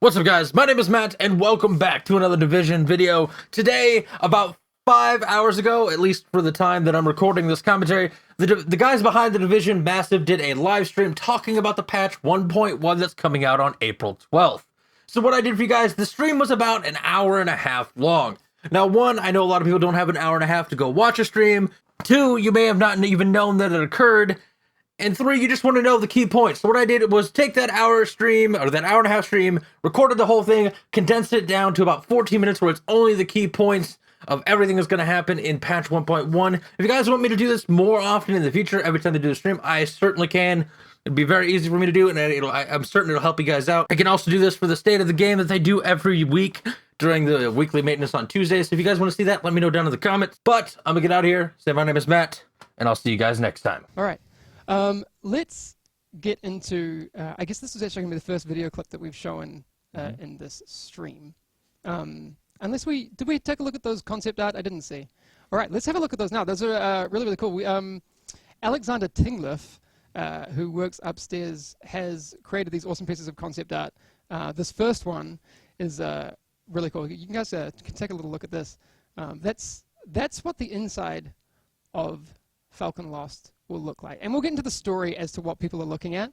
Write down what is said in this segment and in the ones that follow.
What's up, guys? My name is Matt, and welcome back to another Division video. Today, about 5 hours ago, at least for the time that I'm recording this commentary, the guys behind the Division Massive did a live stream talking about the patch 1.1 that's coming out on April 12th. So what I did for you guys, the stream was about an hour and a half long. Now, one, I know a lot of people don't have an hour and a half to go watch a stream. Two, you may have not even known that it occurred. And three, you just want to know the key points. So what I did was take that hour stream, or that hour and a half stream, recorded the whole thing, condensed it down to about 14 minutes where it's only the key points of everything that's going to happen in patch 1.1. If you guys want me to do this more often in the future, every time they do a stream, I certainly can. It'd be very easy for me to do, and I'm certain it'll help you guys out. I can also do this for the state of the game that they do every week during the weekly maintenance on Tuesdays. So if you guys want to see that, let me know down in the comments. But I'm going to get out of here. Say my name is Matt, and I'll see you guys next time. All right. Let's get into, I guess this is actually going to be the first video clip that we've shown in this stream. Did we take a look at those concept art? I didn't see. All right, let's have a look at those now. Those are really, really cool. Alexander Tingliff, who works upstairs, has created these awesome pieces of concept art. This first one is really cool. You guys can take a little look at this. That's what the inside of Falcon Lost will look like. And we'll get into the story as to what people are looking at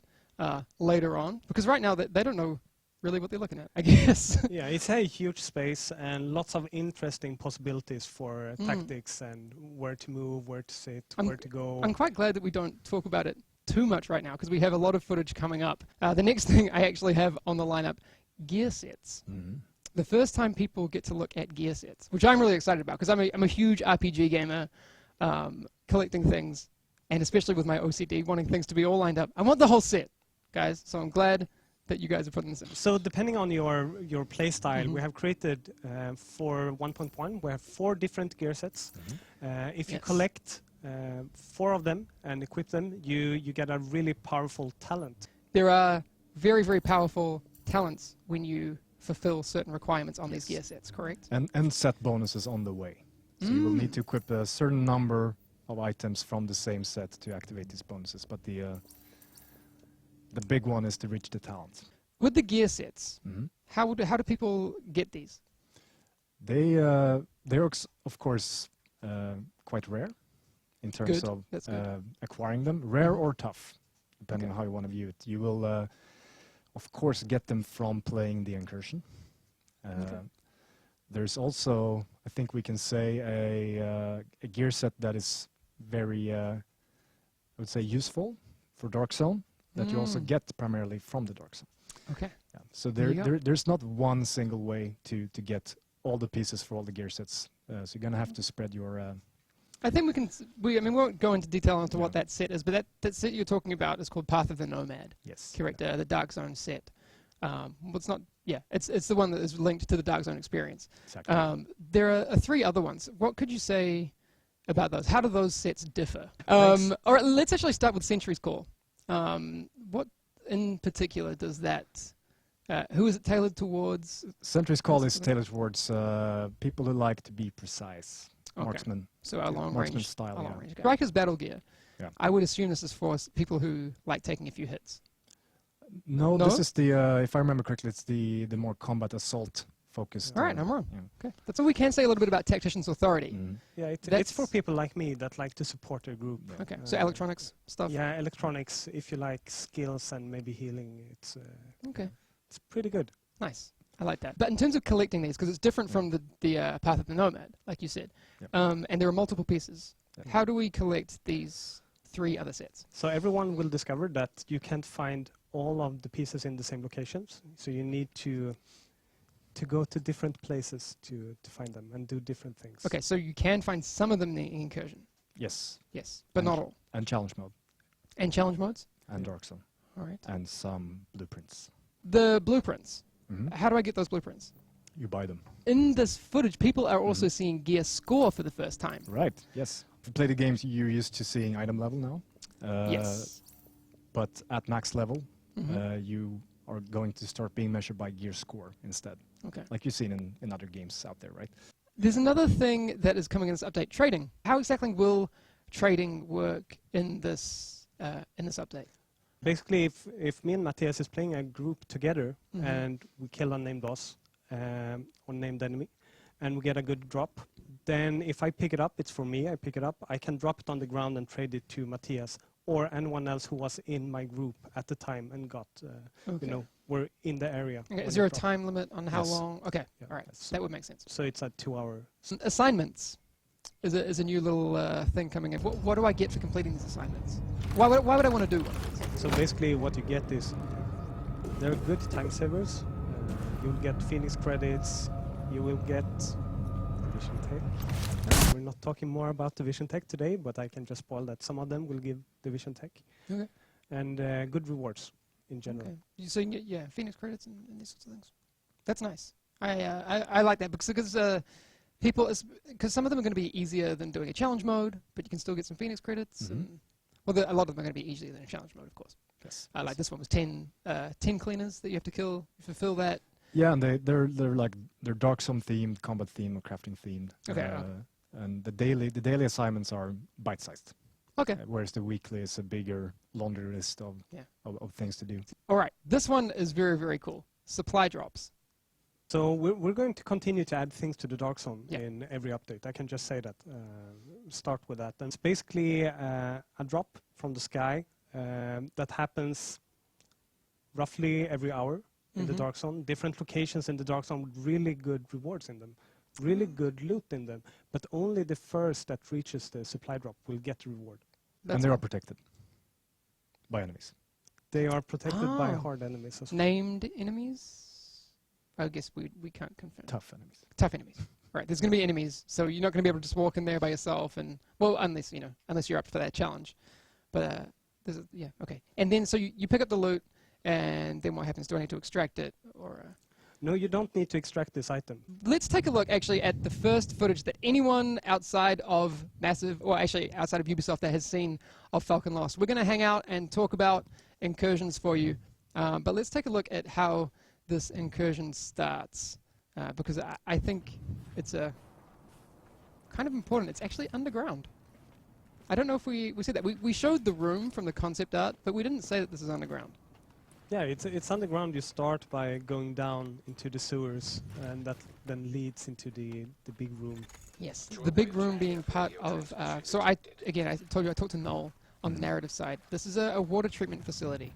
later on, because right now they don't know really what they're looking at, I guess. Yeah, it's a huge space and lots of interesting possibilities for tactics and where to move, where to sit, where to go. I'm quite glad that we don't talk about it too much right now, because we have a lot of footage coming up. The next thing I actually have on the lineup, gear sets. The first time people get to look at gear sets, which I'm really excited about, because I'm a huge RPG gamer, collecting things, and especially with my OCD, wanting things to be all lined up. I want the whole set, guys, so I'm glad that you guys are putting this in. So depending on your play style, we have created for 1.1, we have 4 different gear sets. If you collect 4 of them and equip them, you get a really powerful talent. There are very, very powerful talents when you fulfill certain requirements on these gear sets, correct? And set bonuses on the way. So you will need to equip a certain number of items from the same set to activate these bonuses, but the big one is to reach the talent. With the gear sets, how do people get these? They're of course quite rare in terms of acquiring them. Rare or tough, depending on how you want to view it. You will of course get them from playing the Incursion. There's also, I think we can say, a gear set that is very, I would say, useful for Dark Zone, that you also get primarily from the Dark Zone. Okay. Yeah. So there's not one single way to get all the pieces for all the gear sets. So you're going to have to spread your... I think we won't go into detail into what that set is, but that set you're talking about is called Path of the Nomad. Yes. Correct, the Dark Zone set. It's not... Yeah, it's the one that is linked to the Dark Zone experience. Exactly. There are 3 other ones. What could you say about those? How do those sets differ? All right, let's actually start with Sentry's Call. What in particular does that... who is it tailored towards? Sentry's Call is tailored towards people who like to be precise. Marksman. So our long-range style. Striker's battle gear. Yeah. I would assume this is for people who like taking a few hits. No, this is the, if I remember correctly, it's the more combat assault focused. All right, I'm wrong. Yeah. Okay, that's all we can say a little bit about Tactician's Authority. Yeah, it's for people like me that like to support their group. Okay, so electronics stuff? Yeah, electronics, if you like skills and maybe healing, it's okay. It's pretty good. Nice. I like that. But in terms of collecting these, because it's different from the Path of the Nomad, like you said, and there are multiple pieces, how do we collect these 3 other sets? So everyone will discover that you can't find all of the pieces in the same locations, so you need to go to different places to find them and do different things. Okay, so you can find some of them in the Incursion? Yes. Yes, but not all? And challenge mode. And challenge modes? And Dark Zone. All right. And some blueprints. The blueprints. How do I get those blueprints? You buy them. In this footage, people are also seeing gear score for the first time. Right, yes. If you play the games, you're used to seeing item level now. Yes. But at max level, you are going to start being measured by gear score instead. Okay. Like you've seen in other games out there, right? There's another thing that is coming in this update, trading. How exactly will trading work in this update? basically, if me and Matthias is playing a group together and we kill a named boss or named enemy, and we get a good drop, then if I pick it up, it's for me. I pick it up. I can drop it on the ground and trade it to Matthias or anyone else who was in my group at the time and got, were in the area. Okay. Is there a time limit on how long? Okay, yeah, all right, that would make sense. So it's a 2-hour. Assignments is a new little thing coming in. What do I get for completing these assignments? Why would I want to do one? So basically what you get is, they're good time savers. You'll get Phoenix credits, you will get Division Tech. We're not talking more about Division Tech today, but I can just spoil that some of them will give Division Tech. Okay. And good rewards in general. Okay. So you can get Phoenix credits and these sorts of things. That's nice. I like that because people, because some of them are going to be easier than doing a challenge mode, but you can still get some Phoenix credits. And, well, a lot of them are going to be easier than a challenge mode, of course. Yes. Like this one was 10 cleaners that you have to kill, fulfill that. Yeah, and they're Dark Zone themed, combat themed, or crafting themed. Okay. And the daily assignments are bite-sized. Okay. Whereas the weekly is a bigger, longer list of things to do. All right. This one is very, very cool. Supply drops. So we're going to continue to add things to the Dark Zone in every update. I can just say that. Start with that. And it's basically a drop from the sky that happens roughly every hour in the Dark Zone. Different locations in the Dark Zone with really good rewards in them. Really good loot in them. But only the first that reaches the supply drop will get the reward. And they are protected by enemies. They are protected by hard enemies as well. Named enemies? I guess we can't confirm. Tough enemies. Tough enemies. Right. There's going to be enemies, so you're not going to be able to just walk in there by yourself, and unless you're up for that challenge. But okay. And then so you pick up the loot, and then what happens? Do I need to extract it or? No, you don't need to extract this item. Let's take a look actually at the first footage that anyone outside of outside of Ubisoft that has seen of Falcon Lost. We're going to hang out and talk about Incursions for you, but let's take a look at how this incursion starts, because I think it's kind of important. It's actually underground. I don't know if we said that. We showed the room from the concept art, but we didn't say that this is underground. Yeah, it's underground. You start by going down into the sewers, and that then leads into the big room. Yes, the big room being part of... so I told you I talked to Noel on the narrative side. This is a water treatment facility,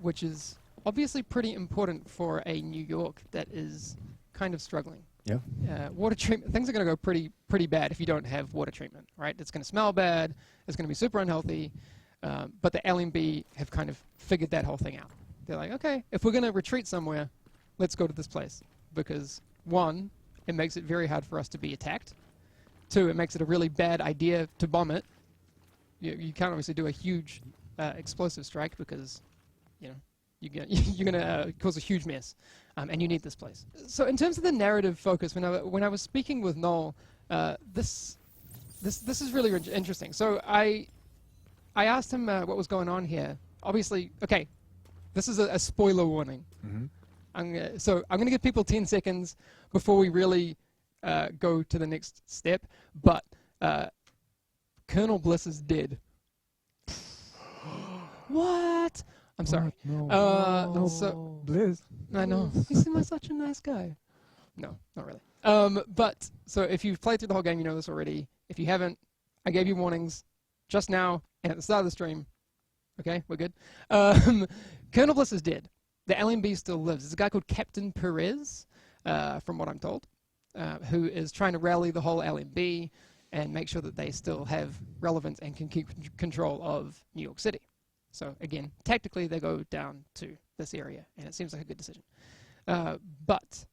which is obviously pretty important for a New York that is kind of struggling. Yeah. Water treatment, things are going to go pretty bad if you don't have water treatment, right? It's going to smell bad. It's going to be super unhealthy. But the LMB have kind of figured that whole thing out. They're like, okay, if we're going to retreat somewhere, let's go to this place. Because, one, it makes it very hard for us to be attacked. Two, it makes it a really bad idea to bomb it. You can't obviously do a huge explosive strike because, you're going to cause a huge mess. And you need this place. So in terms of the narrative focus, when I was speaking with Noel, this is really interesting. So I asked him what was going on here. Obviously, okay, this is a spoiler warning. So I'm going to give people 10 seconds before we really go to the next step. But Colonel Bliss is dead. What? I'm sorry. No. So Bliss. I know. He seems such a nice guy. No, not really. But so if you've played through the whole game, you know this already. If you haven't, I gave you warnings just now and at the start of the stream. Okay, we're good. Colonel Bliss is dead. The LMB still lives. There's a guy called Captain Perez, from what I'm told, who is trying to rally the whole LMB and make sure that they still have relevance and can keep control of New York City. So again, tactically they go down to this area, and it seems like a good decision. But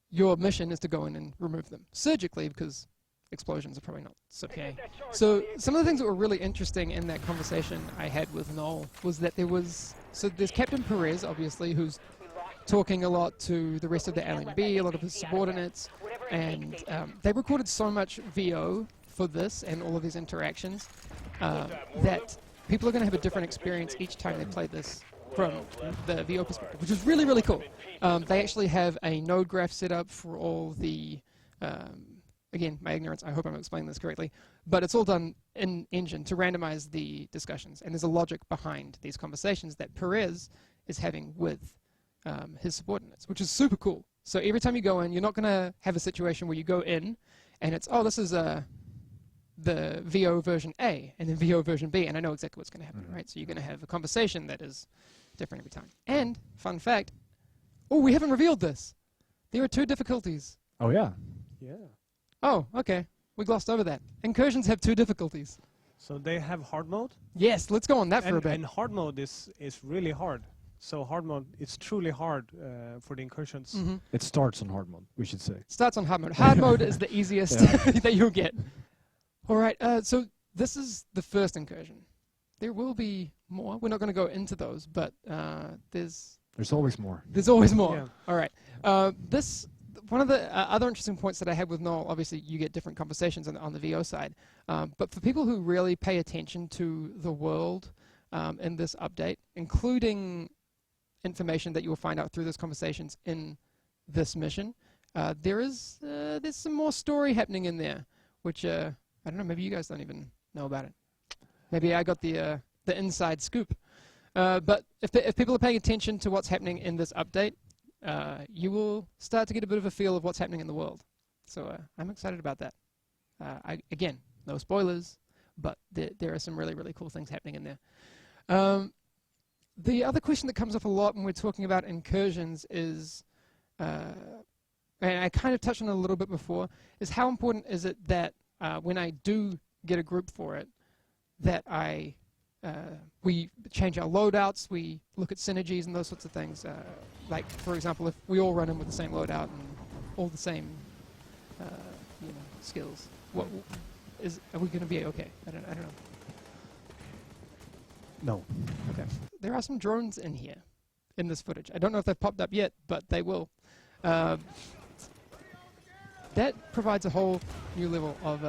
your mission is to go in and remove them surgically, because explosions are probably not so okay. So some of the things that were really interesting in that conversation I had with Noel was that there's Captain Perez, obviously, who's talking a lot to the rest of the LMB, a lot of his subordinates, and they recorded so much VO for this and all of these interactions that people are going to have a different experience each time they play this from the VO perspective, which is really, really cool. They actually have a node graph set up for all the again, my ignorance, I hope I'm explaining this correctly, but it's all done in Engine to randomize the discussions. And there's a logic behind these conversations that Perez is having with his subordinates, which is super cool. So every time you go in, you're not going to have a situation where you go in and it's, oh, this is the VO version A and then VO version B, and I know exactly what's going to happen, right? So you're going to have a conversation that is different every time. And, fun fact, oh, we haven't revealed this. There are 2 difficulties. Oh, yeah. Yeah. Oh, okay. We glossed over that. Incursions have 2 difficulties. So they have hard mode? Yes, let's go on that for a bit. And hard mode is really hard. So hard mode, it's truly hard for the Incursions. It starts on hard mode, we should say. Starts on hard mode. Hard mode is the easiest that you'll get. All right, so this is the first Incursion. There will be more. We're not going to go into those, but there's always more. There's always more. Yeah. All right. One of the other interesting points that I had with Noel, obviously you get different conversations on the VO side, but for people who really pay attention to the world in this update, including information that you will find out through those conversations in this mission, there's some more story happening in there, which I don't know, maybe you guys don't even know about it. Maybe I got the inside scoop. But if people are paying attention to what's happening in this update, you will start to get a bit of a feel of what's happening in the world. So I'm excited about that. Again, no spoilers, but there are some really, really cool things happening in there. The other question that comes up a lot when we're talking about Incursions is, and I kind of touched on it a little bit before, is how important is it that when I do get a group for it, that we change our loadouts, we look at synergies and those sorts of things. Like, for example, if we all run in with the same loadout and all the same skills, are we going to be okay? I don't know. No. Okay. There are some drones in here, in this footage. I don't know if they've popped up yet, but they will. That provides a whole new level of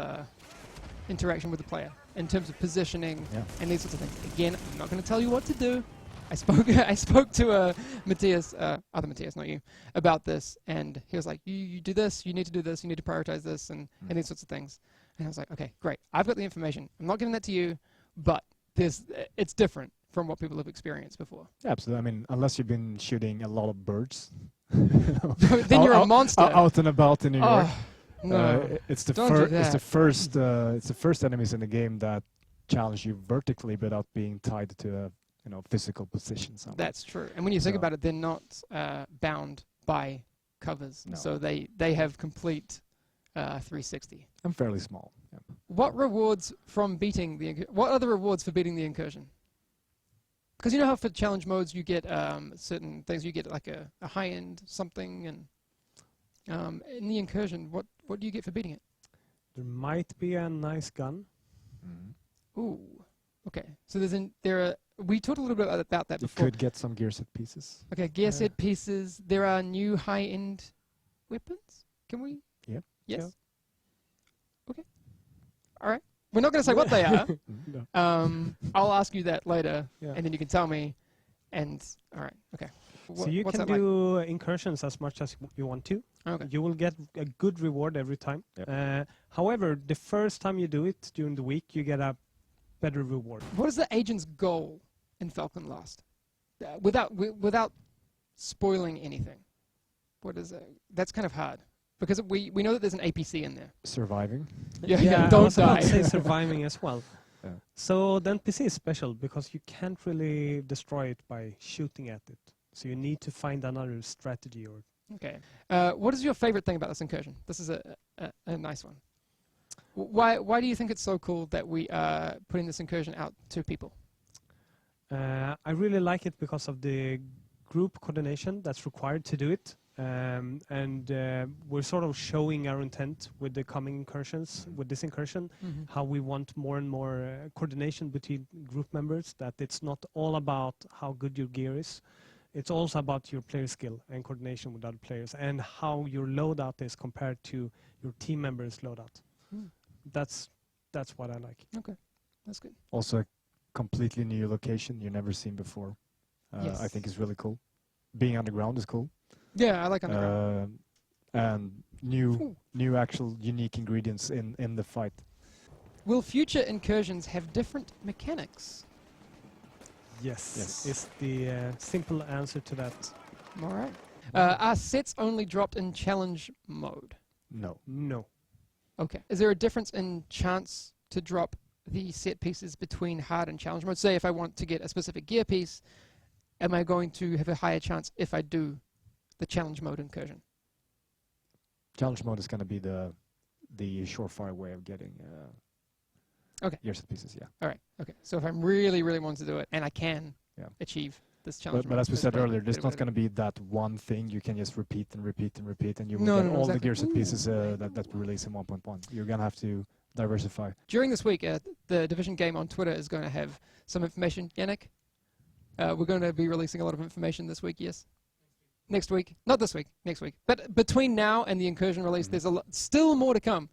interaction with the player in terms of positioning and these sorts of things. Again, I'm not going to tell you what to do. I spoke to Matthias, other Matthias, not you, about this, and he was like, you do this, you need to do this, you need to prioritize this, and these sorts of things. And I was like, okay, great. I've got the information. I'm not giving that to you, but it's different from what people have experienced before. Yeah, absolutely. I mean, unless you've been shooting a lot of birds. Then you're a monster. Out and about in New York. No, it's the first enemies in the game that challenge you vertically without being tied to a physical position somewhere. That's true. And when you think about it, they're not bound by covers, so they have complete 360. I'm fairly small. Yep. What rewards from beating the? What are the rewards for beating the Incursion? Because you know how for challenge modes you get certain things. You get like a high-end something, and in the Incursion, what do you get for beating it? There might be a nice gun. Ooh, okay. So we talked a little bit about that before. You could get some gear set pieces. Okay, gear set pieces. There are new high-end weapons. Can we? Yep. Yes. Yeah. Okay. All right. We're not going to say what they are. No. I'll ask you that later, Yeah. and then you can tell me. And all right. Okay. So you can do Incursions as much as you want to. Okay. You will get a good reward every time. Yep. However, the first time you do it during the week, you get a better reward. What is the agent's goal in Falcon Lost? Without spoiling anything. What is it? That's kind of hard. Because we know that there's an APC in there. Surviving. Yeah, don't die. I was about to say surviving as well. Yeah. So the NPC is special because you can't really destroy it by shooting at it. So you need to find another strategy. Okay. What is your favorite thing about this Incursion? This is a nice one. Why do you think it's so cool that we are putting this Incursion out to people? I really like it because of the group coordination that's required to do it. We're sort of showing our intent with the coming Incursions, with this Incursion, how we want more and more coordination between group members, that it's not all about how good your gear is. It's also about your player skill and coordination with other players and how your loadout is compared to your team members' loadout. That's what I like. Okay, that's good. Also a completely new location you've never seen before. Yes. I think is really cool. Being underground is cool. Yeah, I like underground. And new actual unique ingredients in the fight. Will future incursions have different mechanics? Yes. Is the simple answer to that. All right. Are sets only dropped in challenge mode? No. Okay. Is there a difference in chance to drop the set pieces between hard and challenge mode? Say if I want to get a specific gear piece, am I going to have a higher chance if I do the challenge mode incursion? Challenge mode is going to be the surefire way of getting gear set pieces, yeah. All right. Okay. So if I'm really, really wanting to do it, and I can achieve this challenge but as we said earlier, there's not going to be that one thing you can just repeat, and you will get all the gear set pieces that we release in 1.1. You're going to have to diversify. During this week, the Division game on Twitter is going to have some information. Yannick, we're going to be releasing a lot of information this week, yes? Next week. Not this week, next week. But between now and the Incursion release, there's still more to come.